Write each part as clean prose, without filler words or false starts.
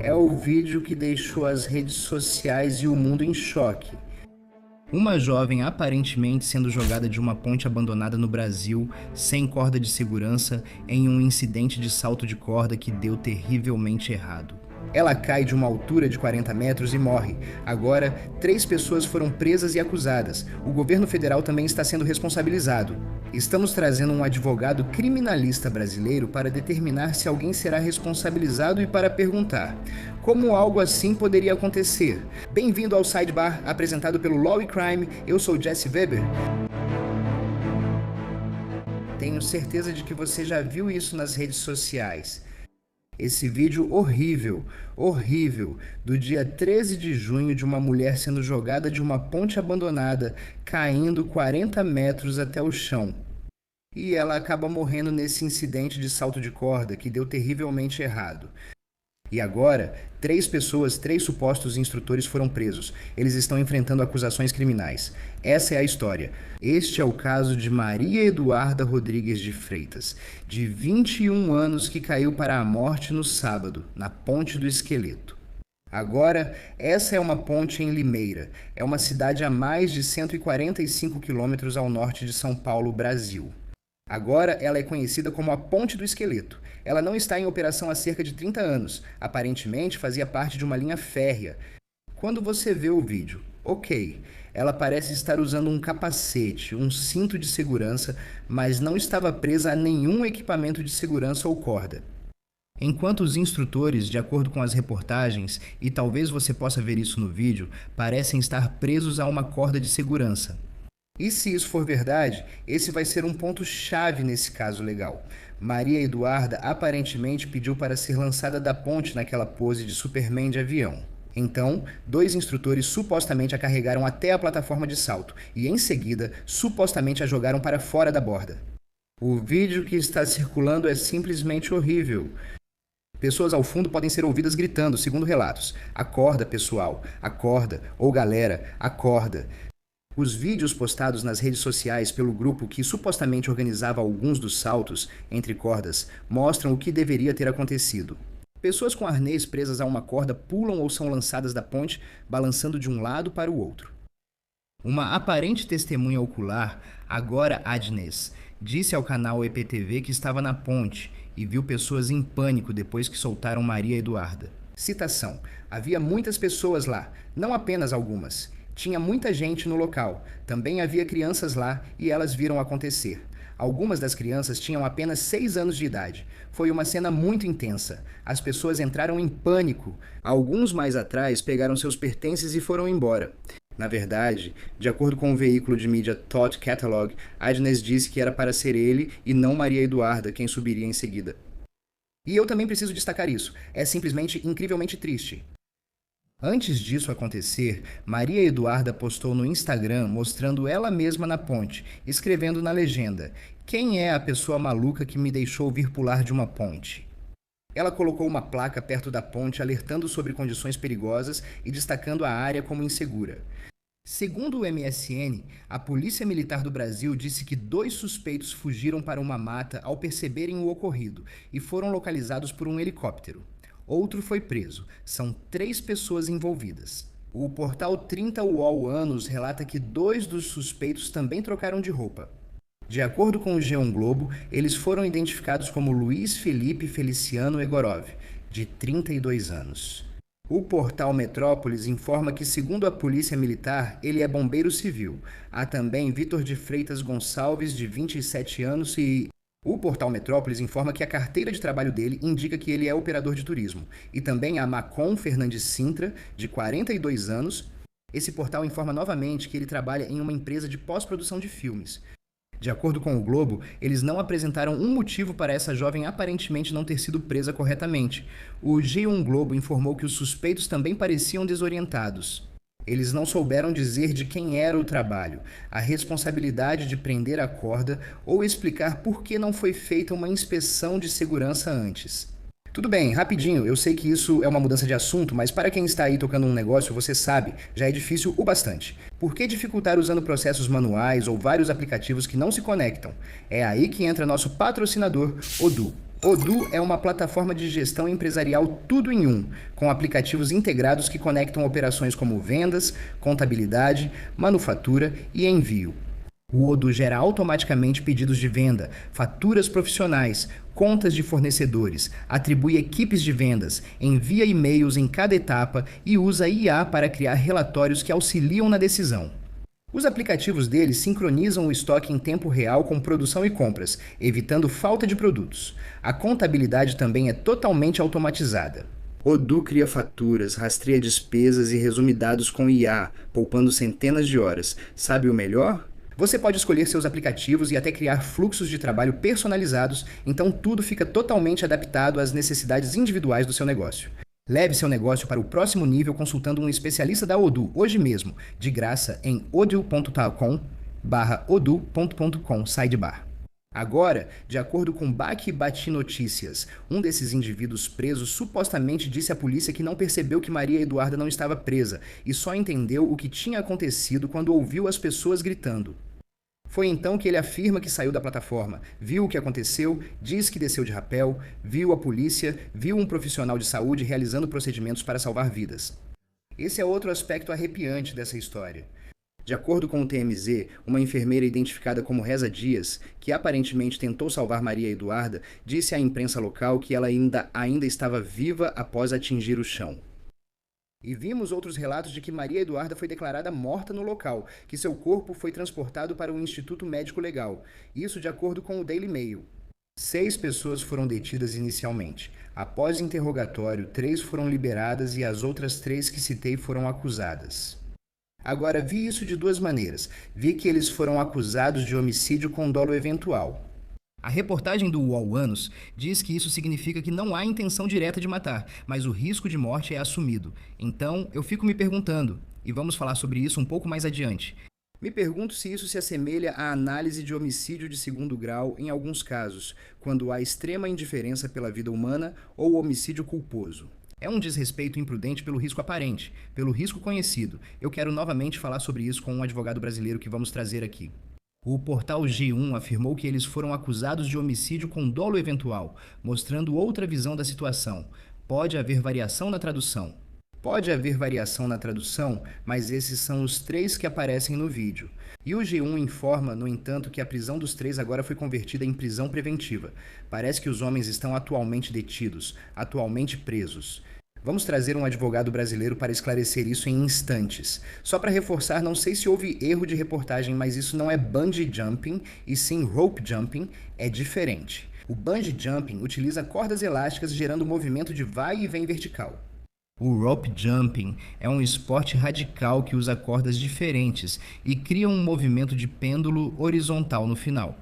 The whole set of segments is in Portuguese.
é o vídeo que deixou as redes sociais e o mundo em choque. Uma jovem aparentemente sendo jogada de uma ponte abandonada no Brasil, sem corda de segurança, em um incidente de salto de corda que deu terrivelmente errado. Ela cai de uma altura de 40 metros e morre. Agora, 3 pessoas foram presas e acusadas. O governo federal também está sendo responsabilizado. Estamos trazendo um advogado criminalista brasileiro para determinar se alguém será responsabilizado e para perguntar: como algo assim poderia acontecer? Bem-vindo ao Sidebar, apresentado pelo Law e Crime. Eu sou Jesse Weber. Tenho certeza de que você já viu isso nas redes sociais. Esse vídeo horrível, do dia 13 de junho de uma mulher sendo jogada de uma ponte abandonada, caindo 40 metros até o chão. E ela acaba morrendo nesse incidente de salto de corda que deu terrivelmente errado. E agora, 3 supostos instrutores foram presos. Eles estão enfrentando acusações criminais. Essa é a história. Este é o caso de Maria Eduarda Rodrigues de Freitas, de 21 anos, que caiu para a morte no sábado, na Ponte do Esqueleto. Agora, essa é uma ponte em Limeira. É uma cidade a mais de 145 quilômetros ao norte de São Paulo, Brasil. Agora ela é conhecida como a Ponte do Esqueleto. Ela não está em operação há cerca de 30 anos. Aparentemente fazia parte de uma linha férrea. Quando você vê o vídeo, ok, ela parece estar usando um capacete, um cinto de segurança, mas não estava presa a nenhum equipamento de segurança ou corda. Enquanto os instrutores, de acordo com as reportagens, e talvez você possa ver isso no vídeo, parecem estar presos a uma corda de segurança. E se isso for verdade, esse vai ser um ponto-chave nesse caso legal. Maria Eduarda aparentemente pediu para ser lançada da ponte naquela pose de Superman de avião. Então, 2 instrutores supostamente a carregaram até a plataforma de salto e, em seguida, supostamente a jogaram para fora da borda. O vídeo que está circulando é simplesmente horrível. Pessoas ao fundo podem ser ouvidas gritando, segundo relatos: acorda, pessoal, acorda, ou galera, acorda. Os vídeos postados nas redes sociais pelo grupo que supostamente organizava alguns dos saltos entre cordas mostram o que deveria ter acontecido. Pessoas com arnês presas a uma corda pulam ou são lançadas da ponte, balançando de um lado para o outro. Uma aparente testemunha ocular, agora Agnes, disse ao canal EPTV que estava na ponte e viu pessoas em pânico depois que soltaram Maria Eduarda. Citação: havia muitas pessoas lá, não apenas algumas. Tinha muita gente no local. Também havia crianças lá e elas viram acontecer. Algumas das crianças tinham apenas 6 anos de idade. Foi uma cena muito intensa. As pessoas entraram em pânico. Alguns mais atrás pegaram seus pertences e foram embora. Na verdade, de acordo com o veículo de mídia Thought Catalog, Agnes disse que era para ser ele e não Maria Eduarda quem subiria em seguida. E eu também preciso destacar isso. É simplesmente incrivelmente triste. Antes disso acontecer, Maria Eduarda postou no Instagram mostrando ela mesma na ponte, escrevendo na legenda: "Quem é a pessoa maluca que me deixou vir pular de uma ponte?" Ela colocou uma placa perto da ponte alertando sobre condições perigosas e destacando a área como insegura. Segundo o MSN, a Polícia Militar do Brasil disse que 2 suspeitos fugiram para uma mata ao perceberem o ocorrido e foram localizados por um helicóptero. Outro foi preso. São 3 pessoas envolvidas. O portal 30 UOL Anos relata que 2 dos suspeitos também trocaram de roupa. De acordo com o G1 Globo, eles foram identificados como Luiz Felipe Feliciano Egorov, de 32 anos. O portal Metrópolis informa que, segundo a Polícia Militar, ele é bombeiro civil. Há também Vitor de Freitas Gonçalves, de 27 anos, e o portal Metrópolis informa que a carteira de trabalho dele indica que ele é operador de turismo. E também há Macon Fernandes Sintra, de 42 anos. Esse portal informa novamente que ele trabalha em uma empresa de pós-produção de filmes. De acordo com o Globo, eles não apresentaram um motivo para essa jovem aparentemente não ter sido presa corretamente. O G1 Globo informou que os suspeitos também pareciam desorientados. Eles não souberam dizer de quem era o trabalho, a responsabilidade de prender a corda ou explicar por que não foi feita uma inspeção de segurança antes. Tudo bem, rapidinho, eu sei que isso é uma mudança de assunto, mas para quem está aí tocando um negócio, você sabe, já é difícil o bastante. Por que dificultar usando processos manuais ou vários aplicativos que não se conectam? É aí que entra nosso patrocinador, Odoo. Odoo é uma plataforma de gestão empresarial tudo em um, com aplicativos integrados que conectam operações como vendas, contabilidade, manufatura e envio. O Odoo gera automaticamente pedidos de venda, faturas profissionais, contas de fornecedores, atribui equipes de vendas, envia e-mails em cada etapa e usa IA para criar relatórios que auxiliam na decisão. Os aplicativos deles sincronizam o estoque em tempo real com produção e compras, evitando falta de produtos. A contabilidade também é totalmente automatizada. Odoo cria faturas, rastreia despesas e resume dados com IA, poupando centenas de horas. Sabe o melhor? Você pode escolher seus aplicativos e até criar fluxos de trabalho personalizados, então tudo fica totalmente adaptado às necessidades individuais do seu negócio. Leve seu negócio para o próximo nível consultando um especialista da Odoo hoje mesmo, de graça em odoo.com/odoo.com sidebar. Agora, de acordo com Bati Notícias, um desses indivíduos presos supostamente disse à polícia que não percebeu que Maria Eduarda não estava presa e só entendeu o que tinha acontecido quando ouviu as pessoas gritando. Foi então que ele afirma que saiu da plataforma, viu o que aconteceu, diz que desceu de rapel, viu a polícia, viu um profissional de saúde realizando procedimentos para salvar vidas. Esse é outro aspecto arrepiante dessa história. De acordo com o TMZ, uma enfermeira identificada como Reza Dias, que aparentemente tentou salvar Maria Eduarda, disse à imprensa local que ela ainda estava viva após atingir o chão. E vimos outros relatos de que Maria Eduarda foi declarada morta no local, que seu corpo foi transportado para o Instituto Médico Legal. Isso de acordo com o Daily Mail. 6 pessoas foram detidas inicialmente. Após interrogatório, 3 foram liberadas e as outras 3 que citei foram acusadas. Agora, vi isso de 2 maneiras. Vi que eles foram acusados de homicídio com dolo eventual. A reportagem do UOL Anos diz que isso significa que não há intenção direta de matar, mas o risco de morte é assumido. Então, eu fico me perguntando, e vamos falar sobre isso um pouco mais adiante. Me pergunto se isso se assemelha à análise de homicídio de segundo grau em alguns casos, quando há extrema indiferença pela vida humana ou homicídio culposo. É um desrespeito imprudente pelo risco aparente, pelo risco conhecido. Eu quero novamente falar sobre isso com um advogado brasileiro que vamos trazer aqui. O portal G1 afirmou que eles foram acusados de homicídio com dolo eventual, mostrando outra visão da situação. Pode haver variação na tradução. Pode haver variação na tradução, mas esses são os 3 que aparecem no vídeo. E o G1 informa, no entanto, que a prisão dos 3 agora foi convertida em prisão preventiva. Parece que os homens estão atualmente detidos, atualmente presos. Vamos trazer um advogado brasileiro para esclarecer isso em instantes. Só para reforçar, não sei se houve erro de reportagem, mas isso não é bungee jumping, e sim rope jumping, é diferente. O bungee jumping utiliza cordas elásticas gerando movimento de vai e vem vertical. O rope jumping é um esporte radical que usa cordas diferentes e cria um movimento de pêndulo horizontal no final.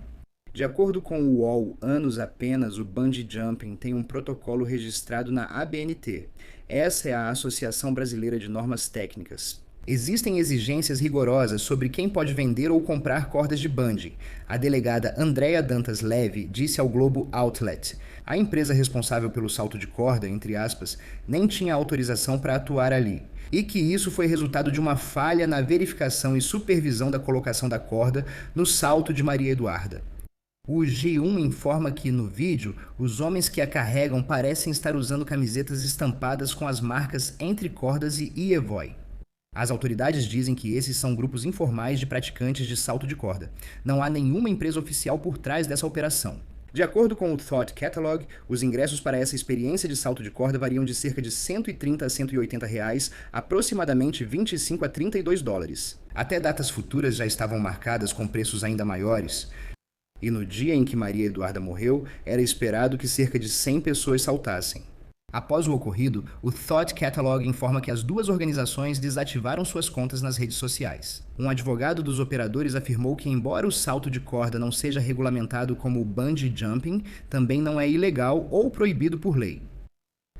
De acordo com o UOL Anos apenas, o bungee jumping tem um protocolo registrado na ABNT. Essa é a Associação Brasileira de Normas Técnicas. Existem exigências rigorosas sobre quem pode vender ou comprar cordas de bungee. A delegada Andréa Dantas Leve disse ao Globo Outlet: a empresa responsável pelo salto de corda, entre aspas, nem tinha autorização para atuar ali. E que isso foi resultado de uma falha na verificação e supervisão da colocação da corda no salto de Maria Eduarda. O G1 informa que, no vídeo, os homens que a carregam parecem estar usando camisetas estampadas com as marcas Entre Cordas e Ievoy. As autoridades dizem que esses são grupos informais de praticantes de salto de corda. Não há nenhuma empresa oficial por trás dessa operação. De acordo com o Thought Catalog, os ingressos para essa experiência de salto de corda variam de cerca de 130 a 180 reais, aproximadamente 25 a 32 dólares. Até datas futuras já estavam marcadas com preços ainda maiores. E no dia em que Maria Eduarda morreu, era esperado que cerca de 100 pessoas saltassem. Após o ocorrido, o Thought Catalog informa que as 2 organizações desativaram suas contas nas redes sociais. Um advogado dos operadores afirmou que, embora o salto de corda não seja regulamentado como bungee jumping, também não é ilegal ou proibido por lei.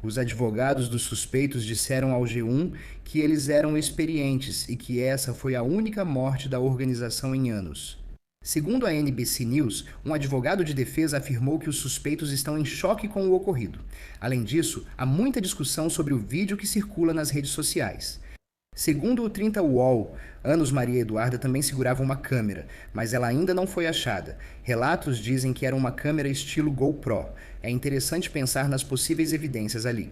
Os advogados dos suspeitos disseram ao G1 que eles eram experientes e que essa foi a única morte da organização em anos. Segundo a NBC News, um advogado de defesa afirmou que os suspeitos estão em choque com o ocorrido. Além disso, há muita discussão sobre o vídeo que circula nas redes sociais. Segundo o 30 UOL, Anos Maria Eduarda também segurava uma câmera, mas ela ainda não foi achada. Relatos dizem que era uma câmera estilo GoPro. É interessante pensar nas possíveis evidências ali.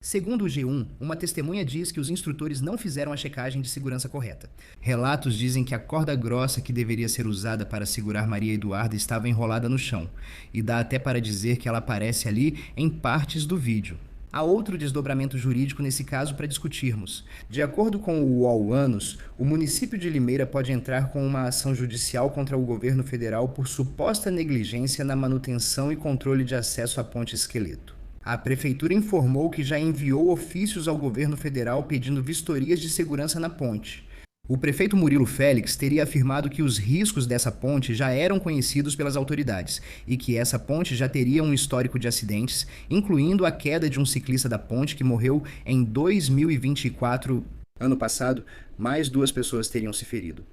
Segundo o G1, uma testemunha diz que os instrutores não fizeram a checagem de segurança correta. Relatos dizem que a corda grossa que deveria ser usada para segurar Maria Eduarda estava enrolada no chão, e dá até para dizer que ela aparece ali em partes do vídeo. Há outro desdobramento jurídico nesse caso para discutirmos. De acordo com o UOL Anos, o município de Limeira pode entrar com uma ação judicial contra o governo federal por suposta negligência na manutenção e controle de acesso à ponte Esqueleto. A prefeitura informou que já enviou ofícios ao governo federal pedindo vistorias de segurança na ponte. O prefeito Murilo Félix teria afirmado que os riscos dessa ponte já eram conhecidos pelas autoridades e que essa ponte já teria um histórico de acidentes, incluindo a queda de um ciclista da ponte que morreu em 2024. Ano passado, mais 2 pessoas teriam se ferido.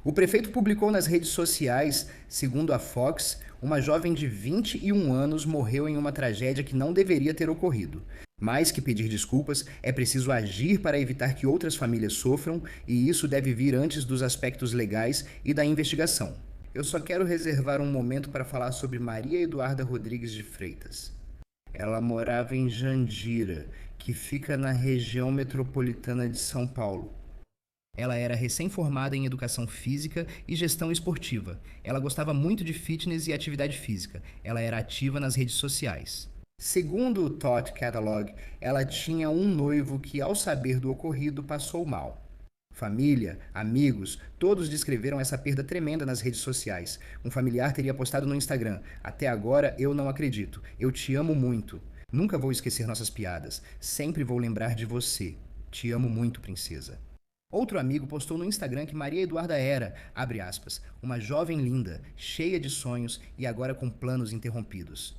O prefeito publicou nas redes sociais, segundo a Fox, uma jovem de 21 anos morreu em uma tragédia que não deveria ter ocorrido. Mais que pedir desculpas, é preciso agir para evitar que outras famílias sofram, e isso deve vir antes dos aspectos legais e da investigação. Eu só quero reservar um momento para falar sobre Maria Eduarda Rodrigues de Freitas. Ela morava em Jandira, que fica na região metropolitana de São Paulo. Ela era recém-formada em educação física e gestão esportiva. Ela gostava muito de fitness e atividade física. Ela era ativa nas redes sociais. Segundo o Thought Catalog, ela tinha um noivo que, ao saber do ocorrido, passou mal. Família, amigos, todos descreveram essa perda tremenda nas redes sociais. Um familiar teria postado no Instagram: "Até agora eu não acredito. Eu te amo muito. Nunca vou esquecer nossas piadas. Sempre vou lembrar de você. Te amo muito, princesa." Outro amigo postou no Instagram que Maria Eduarda era, abre aspas, uma jovem linda, cheia de sonhos e agora com planos interrompidos.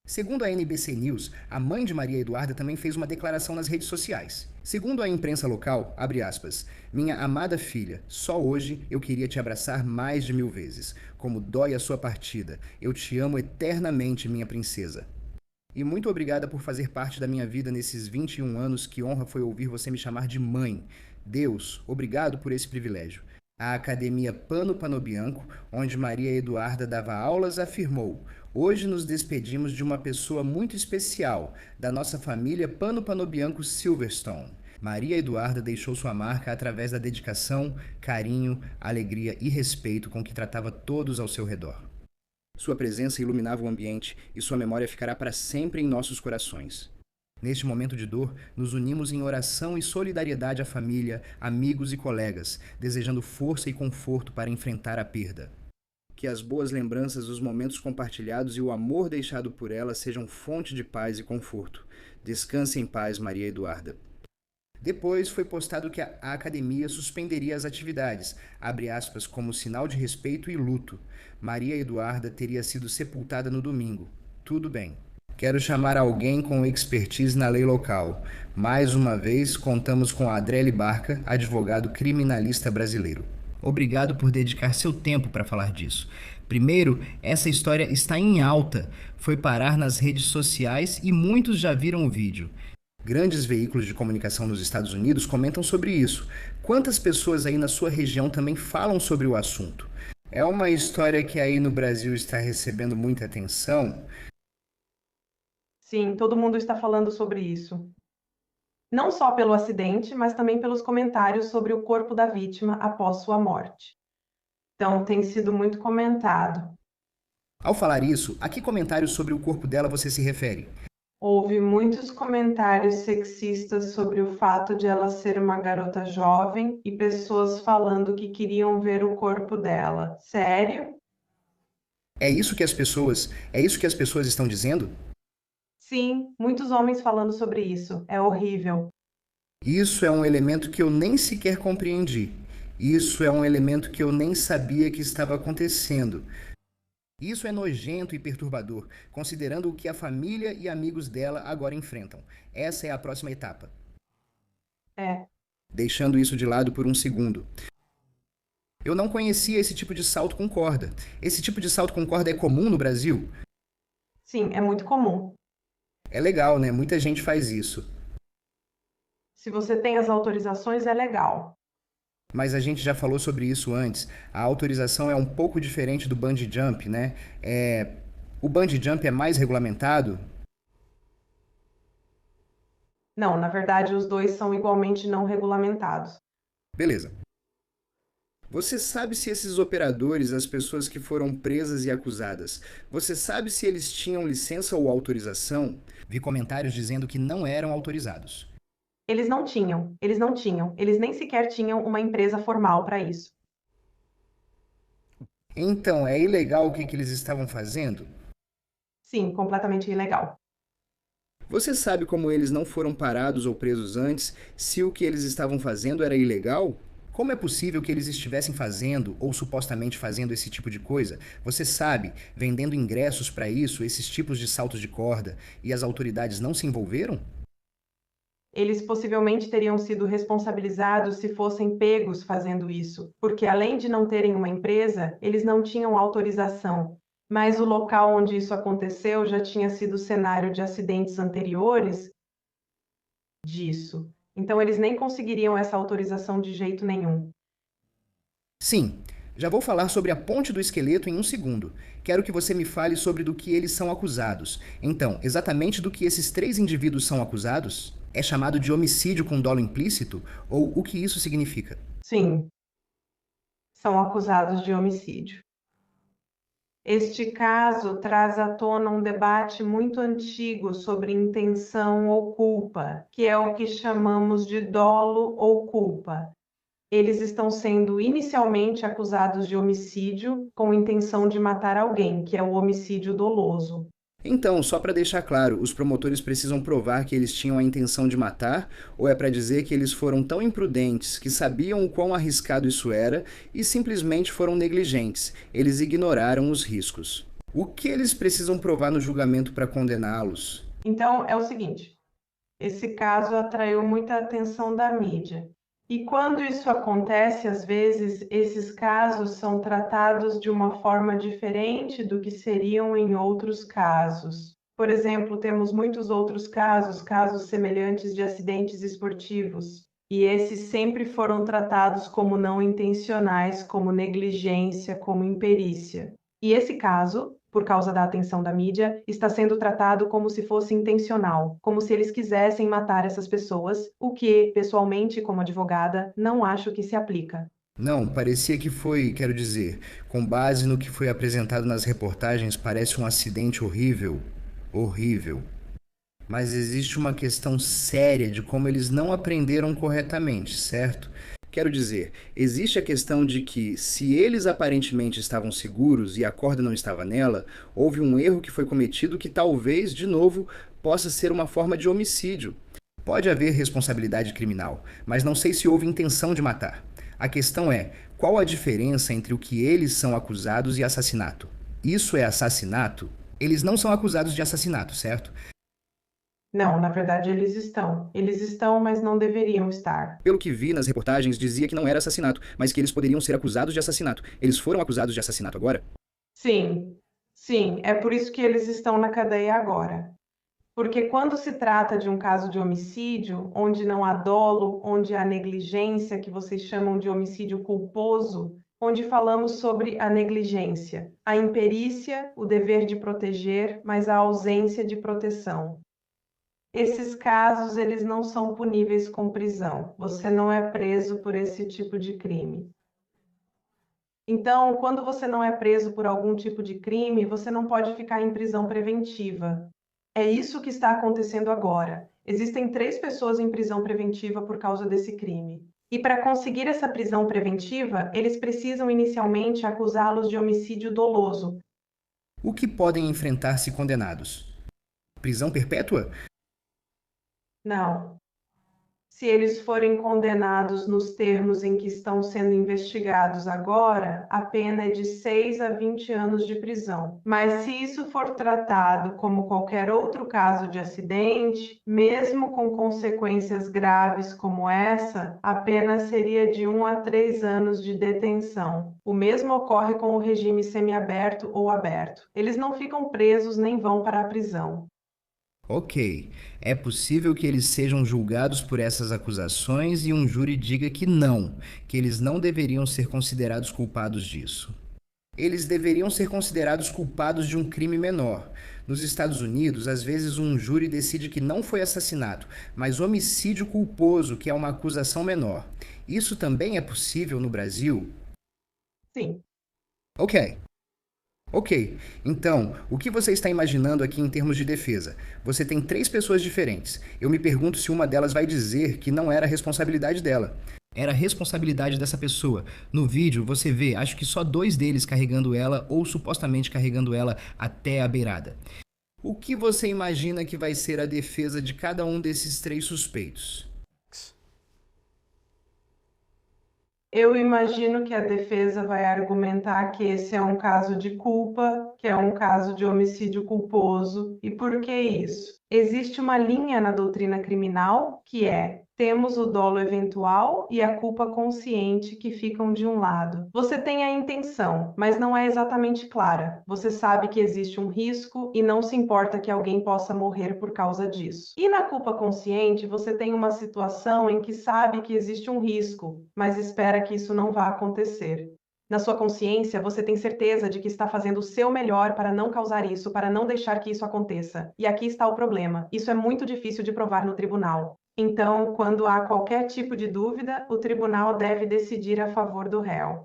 Segundo a NBC News, a mãe de Maria Eduarda também fez uma declaração nas redes sociais. Segundo a imprensa local, abre aspas, minha amada filha, só hoje eu queria te abraçar mais de 1000 vezes. Como dói a sua partida. Eu te amo eternamente, minha princesa. E muito obrigada por fazer parte da minha vida nesses 21 anos. Que honra foi ouvir você me chamar de mãe. Deus, obrigado por esse privilégio. A Academia Pano Panobianco, onde Maria Eduarda dava aulas, afirmou: hoje nos despedimos de uma pessoa muito especial, da nossa família Pano Panobianco Silverstone. Maria Eduarda deixou sua marca através da dedicação, carinho, alegria e respeito com que tratava todos ao seu redor. Sua presença iluminava o ambiente e sua memória ficará para sempre em nossos corações. Neste momento de dor, nos unimos em oração e solidariedade à família, amigos e colegas, desejando força e conforto para enfrentar a perda. Que as boas lembranças, os momentos compartilhados e o amor deixado por ela sejam fonte de paz e conforto. Descanse em paz, Maria Eduarda. Depois foi postado que a academia suspenderia as atividades, abre aspas, como sinal de respeito e luto. Maria Eduarda teria sido sepultada no domingo. Tudo bem. Quero chamar alguém com expertise na lei local. Mais uma vez, contamos com Adrele Barca, advogado criminalista brasileiro. Obrigado por dedicar seu tempo para falar disso. Primeiro, essa história está em alta. Foi parar nas redes sociais e muitos já viram o vídeo. Grandes veículos de comunicação nos Estados Unidos comentam sobre isso. Quantas pessoas aí na sua região também falam sobre o assunto? É uma história que aí no Brasil está recebendo muita atenção. Sim, todo mundo está falando sobre isso. Não só pelo acidente, mas também pelos comentários sobre o corpo da vítima após sua morte. Então, tem sido muito comentado. Ao falar isso, a que comentários sobre o corpo dela você se refere? Houve muitos comentários sexistas sobre o fato de ela ser uma garota jovem e pessoas falando que queriam ver o corpo dela. Sério? É isso que as pessoas estão dizendo? Sim, muitos homens falando sobre isso. É horrível. Isso é um elemento que eu nem sequer compreendi. Isso é um elemento que eu nem sabia que estava acontecendo. Isso é nojento e perturbador, considerando o que a família e amigos dela agora enfrentam. Essa é a próxima etapa. É. Deixando isso de lado por um segundo. Eu não conhecia esse tipo de salto com corda. Esse tipo de salto com corda é comum no Brasil? Sim, é muito comum. É legal, né? Muita gente faz isso. Se você tem as autorizações, é legal. Mas a gente já falou sobre isso antes. A autorização é um pouco diferente do bungee jump, né? O bungee jump é mais regulamentado? Não, na verdade, os dois são igualmente não regulamentados. Beleza. Você sabe se esses operadores, as pessoas que foram presas e acusadas, você sabe se eles tinham licença ou autorização? Vi comentários dizendo que não eram autorizados. Eles nem sequer tinham uma empresa formal para isso. Então, é ilegal o que eles estavam fazendo? Sim, completamente ilegal. Você sabe como eles não foram parados ou presos antes, se o que eles estavam fazendo era ilegal? Como é possível que eles estivessem fazendo ou supostamente fazendo esse tipo de coisa? Você sabe, vendendo ingressos para isso, esses tipos de saltos de corda, e as autoridades não se envolveram? Eles possivelmente teriam sido responsabilizados se fossem pegos fazendo isso, porque além de não terem uma empresa, eles não tinham autorização. Mas o local onde isso aconteceu já tinha sido cenário de acidentes anteriores disso. Então eles nem conseguiriam essa autorização de jeito nenhum. Sim, já vou falar sobre a ponte do esqueleto em um segundo. Quero que você me fale sobre do que eles são acusados. Então, exatamente do que esses três indivíduos são acusados? É chamado de homicídio com dolo implícito? Ou o que isso significa? Sim, são acusados de homicídio. Este caso traz à tona um debate muito antigo sobre intenção ou culpa, que é o que chamamos de dolo ou culpa. Eles estão sendo inicialmente acusados de homicídio com intenção de matar alguém, que é o homicídio doloso. Então, só para deixar claro, os promotores precisam provar que eles tinham a intenção de matar, ou é para dizer que eles foram tão imprudentes que sabiam o quão arriscado isso era e simplesmente foram negligentes, eles ignoraram os riscos? O que eles precisam provar no julgamento para condená-los? Então, é o seguinte: esse caso atraiu muita atenção da mídia. E quando isso acontece, às vezes, esses casos são tratados de uma forma diferente do que seriam em outros casos. Por exemplo, temos muitos outros casos, casos semelhantes de acidentes esportivos, e esses sempre foram tratados como não intencionais, como negligência, como imperícia. E esse caso, por causa da atenção da mídia, está sendo tratado como se fosse intencional, como se eles quisessem matar essas pessoas, o que, pessoalmente, como advogada, não acho que se aplica. Não, parecia que foi, quero dizer, com base no que foi apresentado nas reportagens, parece um acidente horrível. Horrível. Mas existe uma questão séria de como eles não aprenderam corretamente, certo? Quero dizer, existe a questão de que, se eles aparentemente estavam seguros e a corda não estava nela, houve um erro que foi cometido que talvez, de novo, possa ser uma forma de homicídio. Pode haver responsabilidade criminal, mas não sei se houve intenção de matar. A questão é, qual a diferença entre o que eles são acusados e assassinato? Isso é assassinato? Eles não são acusados de assassinato, certo? Não, na verdade eles estão. Eles estão, mas não deveriam estar. Pelo que vi nas reportagens, dizia que não era assassinato, mas que eles poderiam ser acusados de assassinato. Eles foram acusados de assassinato agora? Sim, sim, é por isso que eles estão na cadeia agora. Porque quando se trata de um caso de homicídio, onde não há dolo, onde há negligência, que vocês chamam de homicídio culposo, onde falamos sobre a negligência, a imperícia, o dever de proteger, mas a ausência de proteção. Esses casos, eles não são puníveis com prisão. Você não é preso por esse tipo de crime. Então, quando você não é preso por algum tipo de crime, você não pode ficar em prisão preventiva. É isso que está acontecendo agora. Existem 3 pessoas em prisão preventiva por causa desse crime. E para conseguir essa prisão preventiva, eles precisam inicialmente acusá-los de homicídio doloso. O que podem enfrentar se condenados? Prisão perpétua? Não. Se eles forem condenados nos termos em que estão sendo investigados agora, a pena é de 6 a 20 anos de prisão. Mas se isso for tratado como qualquer outro caso de acidente, mesmo com consequências graves como essa, a pena seria de 1 a 3 anos de detenção. O mesmo ocorre com o regime semiaberto ou aberto. Eles não ficam presos nem vão para a prisão. Ok, é possível que eles sejam julgados por essas acusações e um júri diga que eles não deveriam ser considerados culpados disso. Eles deveriam ser considerados culpados de um crime menor. Nos Estados Unidos, às vezes um júri decide que não foi assassinato, mas homicídio culposo, que é uma acusação menor. Isso também é possível no Brasil? Sim. Ok. Ok, então, o que você está imaginando aqui em termos de defesa? Você tem três pessoas diferentes. Eu me pergunto se uma delas vai dizer que não era responsabilidade dela. Era responsabilidade dessa pessoa. No vídeo, você vê, acho que só dois deles carregando ela ou supostamente carregando ela até a beirada. O que você imagina que vai ser a defesa de cada um desses três suspeitos? Eu imagino que a defesa vai argumentar que esse é um caso de culpa, que é um caso de homicídio culposo. E por que isso? Existe uma linha na doutrina criminal que é: temos o dolo eventual e a culpa consciente que ficam de um lado. Você tem a intenção, mas não é exatamente clara. Você sabe que existe um risco e não se importa que alguém possa morrer por causa disso. E na culpa consciente, você tem uma situação em que sabe que existe um risco, mas espera que isso não vá acontecer. Na sua consciência, você tem certeza de que está fazendo o seu melhor para não causar isso, para não deixar que isso aconteça. E aqui está o problema: isso é muito difícil de provar no tribunal. Então, quando há qualquer tipo de dúvida, o tribunal deve decidir a favor do réu.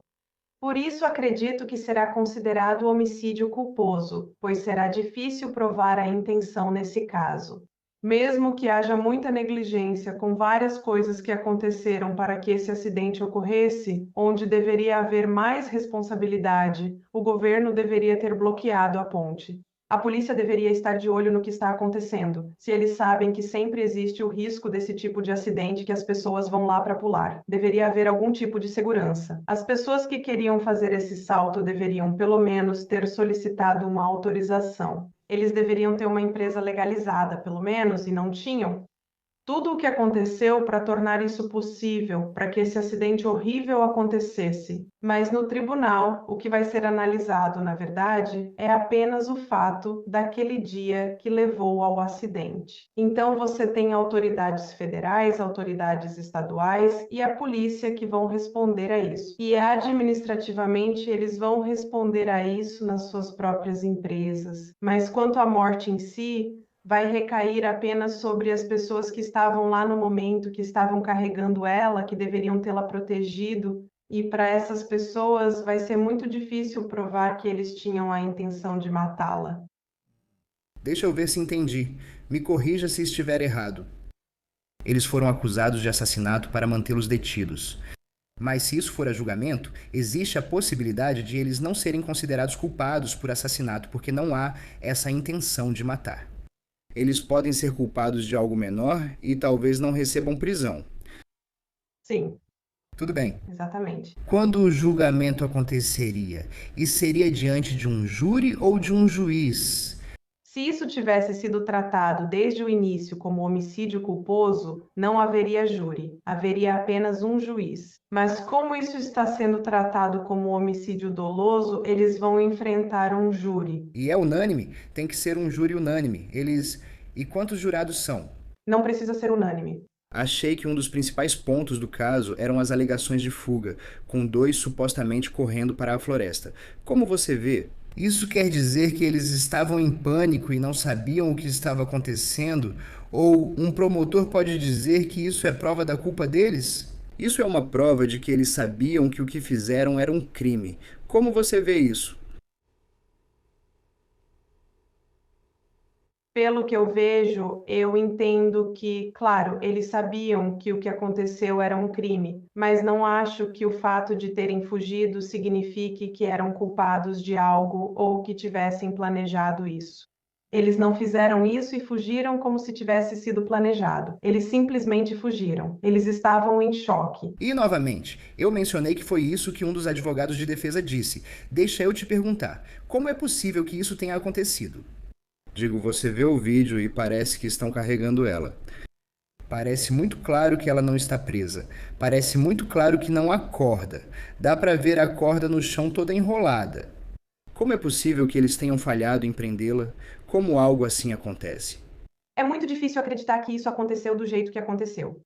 Por isso, acredito que será considerado homicídio culposo, pois será difícil provar a intenção nesse caso. Mesmo que haja muita negligência com várias coisas que aconteceram para que esse acidente ocorresse, onde deveria haver mais responsabilidade, o governo deveria ter bloqueado a ponte. A polícia deveria estar de olho no que está acontecendo, se eles sabem que sempre existe o risco desse tipo de acidente que as pessoas vão lá para pular. Deveria haver algum tipo de segurança. As pessoas que queriam fazer esse salto deveriam, pelo menos, ter solicitado uma autorização. Eles deveriam ter uma empresa legalizada, pelo menos, e não tinham. Tudo o que aconteceu para tornar isso possível, para que esse acidente horrível acontecesse. Mas no tribunal, o que vai ser analisado, na verdade, é apenas o fato daquele dia que levou ao acidente. Então você tem autoridades federais, autoridades estaduais e a polícia que vão responder a isso. E administrativamente eles vão responder a isso nas suas próprias empresas. Mas quanto à morte em si, vai recair apenas sobre as pessoas que estavam lá no momento, que estavam carregando ela, que deveriam tê-la protegido. E para essas pessoas vai ser muito difícil provar que eles tinham a intenção de matá-la. Deixa eu ver se entendi. Me corrija se estiver errado. Eles foram acusados de assassinato para mantê-los detidos. Mas se isso for a julgamento, existe a possibilidade de eles não serem considerados culpados por assassinato porque não há essa intenção de matar. Eles podem ser culpados de algo menor e talvez não recebam prisão. Sim, Tudo bem. exatamente. Quando o julgamento aconteceria? E seria diante de um júri ou de um juiz? Se isso tivesse sido tratado desde o início como homicídio culposo, não haveria júri, haveria apenas um juiz. Mas como isso está sendo tratado como homicídio doloso, eles vão enfrentar um júri. E é unânime? Tem que ser um júri unânime. E quantos jurados são? Não precisa ser unânime. Achei que um dos principais pontos do caso eram as alegações de fuga, com dois supostamente correndo para a floresta. Como você vê, isso quer dizer que eles estavam em pânico e não sabiam o que estava acontecendo? Ou um promotor pode dizer que isso é prova da culpa deles? Isso é uma prova de que eles sabiam que o que fizeram era um crime. Como você vê isso? Pelo que eu vejo, eu entendo que, claro, eles sabiam que o que aconteceu era um crime, mas não acho que o fato de terem fugido signifique que eram culpados de algo ou que tivessem planejado isso. Eles não fizeram isso e fugiram como se tivesse sido planejado. Eles simplesmente fugiram. Eles estavam em choque. E, novamente, eu mencionei que foi isso que um dos advogados de defesa disse. Deixa eu te perguntar, como é possível que isso tenha acontecido? Digo, você vê o vídeo e parece que estão carregando ela. Parece muito claro que ela não está presa. Parece muito claro que não há corda. Dá para ver a corda no chão toda enrolada. Como é possível que eles tenham falhado em prendê-la? Como algo assim acontece? É muito difícil acreditar que isso aconteceu do jeito que aconteceu.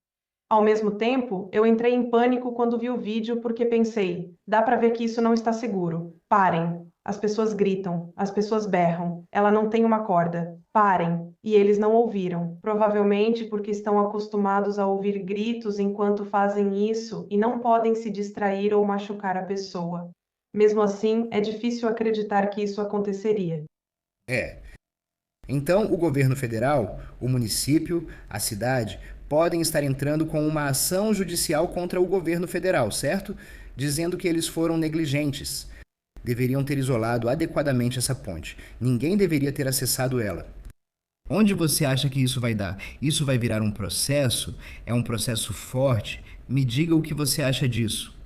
Ao mesmo tempo, eu entrei em pânico quando vi o vídeo porque pensei: dá para ver que isso não está seguro. Parem. As pessoas gritam, as pessoas berram. Ela não tem uma corda. Parem. E eles não ouviram. Provavelmente porque estão acostumados a ouvir gritos enquanto fazem isso e não podem se distrair ou machucar a pessoa. Mesmo assim, é difícil acreditar que isso aconteceria. É. Então, o governo federal, o município, a cidade podem estar entrando com uma ação judicial contra o governo federal, certo? Dizendo que eles foram negligentes. Deveriam ter isolado adequadamente essa ponte. Ninguém deveria ter acessado ela. Onde você acha que isso vai dar? Isso vai virar um processo? É um processo forte? Me diga o que você acha disso.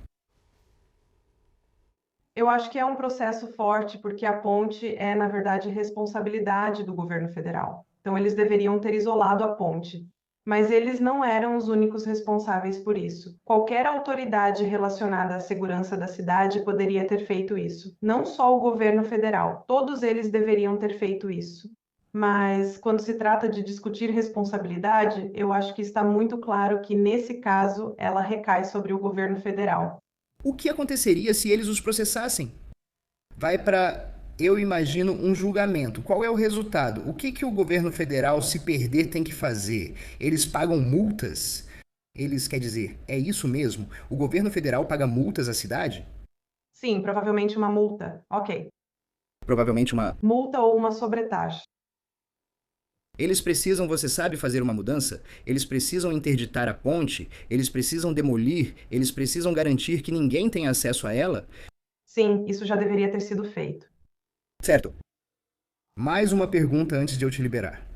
Eu acho que é um processo forte, porque a ponte é, na verdade, responsabilidade do governo federal. Então, eles deveriam ter isolado a ponte. Mas eles não eram os únicos responsáveis por isso. Qualquer autoridade relacionada à segurança da cidade poderia ter feito isso. Não só o governo federal, todos eles deveriam ter feito isso. Mas, quando se trata de discutir responsabilidade, eu acho que está muito claro que, nesse caso, ela recai sobre o governo federal. O que aconteceria se eles os processassem? Vai para, eu imagino, um julgamento. Qual é o resultado? O que o governo federal, se perder, tem que fazer? Eles pagam multas? Quer dizer, é isso mesmo? O governo federal paga multas à cidade? Sim, provavelmente uma multa. Ok. Provavelmente uma. Multa ou uma sobretaxa. Eles precisam, você sabe, fazer uma mudança? Eles precisam interditar a ponte? Eles precisam demolir? Eles precisam garantir que ninguém tenha acesso a ela? Sim, isso já deveria ter sido feito. Certo. Mais uma pergunta antes de eu te liberar.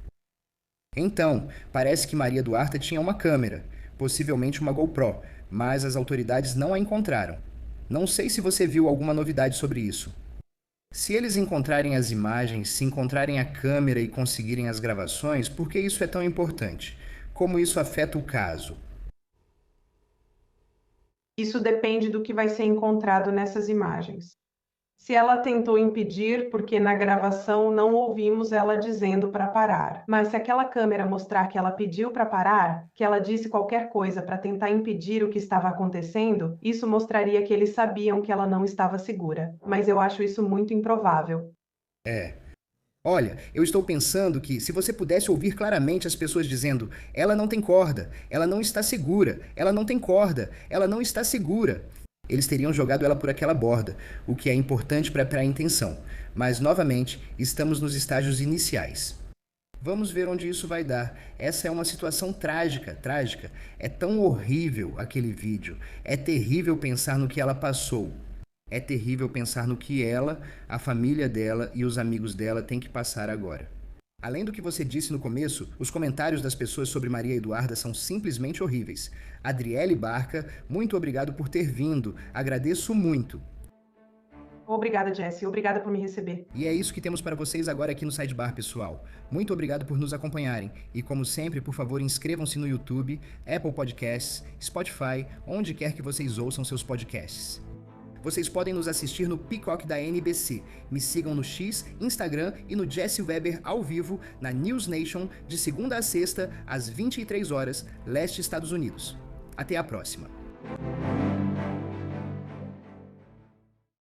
Então, parece que Maria Eduarda tinha uma câmera, possivelmente uma GoPro, mas as autoridades não a encontraram. Não sei se você viu alguma novidade sobre isso. Se eles encontrarem as imagens, se encontrarem a câmera e conseguirem as gravações, por que isso é tão importante? Como isso afeta o caso? Isso depende do que vai ser encontrado nessas imagens. Se ela tentou impedir, porque na gravação não ouvimos ela dizendo para parar. Mas se aquela câmera mostrar que ela pediu para parar, que ela disse qualquer coisa para tentar impedir o que estava acontecendo, isso mostraria que eles sabiam que ela não estava segura. Mas eu acho isso muito improvável. É. Olha, eu estou pensando que se você pudesse ouvir claramente as pessoas dizendo: ela não tem corda, ela não está segura, ela não tem corda, ela não está segura, eles teriam jogado ela por aquela borda, o que é importante para a intenção. Mas, novamente, estamos nos estágios iniciais. Vamos ver onde isso vai dar. Essa é uma situação trágica, trágica. É tão horrível aquele vídeo. É terrível pensar no que ela passou. É terrível pensar no que ela, a família dela e os amigos dela têm que passar agora. Além do que você disse no começo, os comentários das pessoas sobre Maria Eduarda são simplesmente horríveis. Adriele Barca, muito obrigado por ter vindo. Agradeço muito. Obrigada, Jessie. Obrigada por me receber. E é isso que temos para vocês agora aqui no Sidebar, pessoal. Muito obrigado por nos acompanharem. E como sempre, por favor, inscrevam-se no YouTube, Apple Podcasts, Spotify, onde quer que vocês ouçam seus podcasts. Vocês podem nos assistir no Peacock da NBC. Me sigam no X, Instagram e no Jesse Weber ao vivo na News Nation de segunda a sexta às 23 horas, leste Estados Unidos. Até a próxima.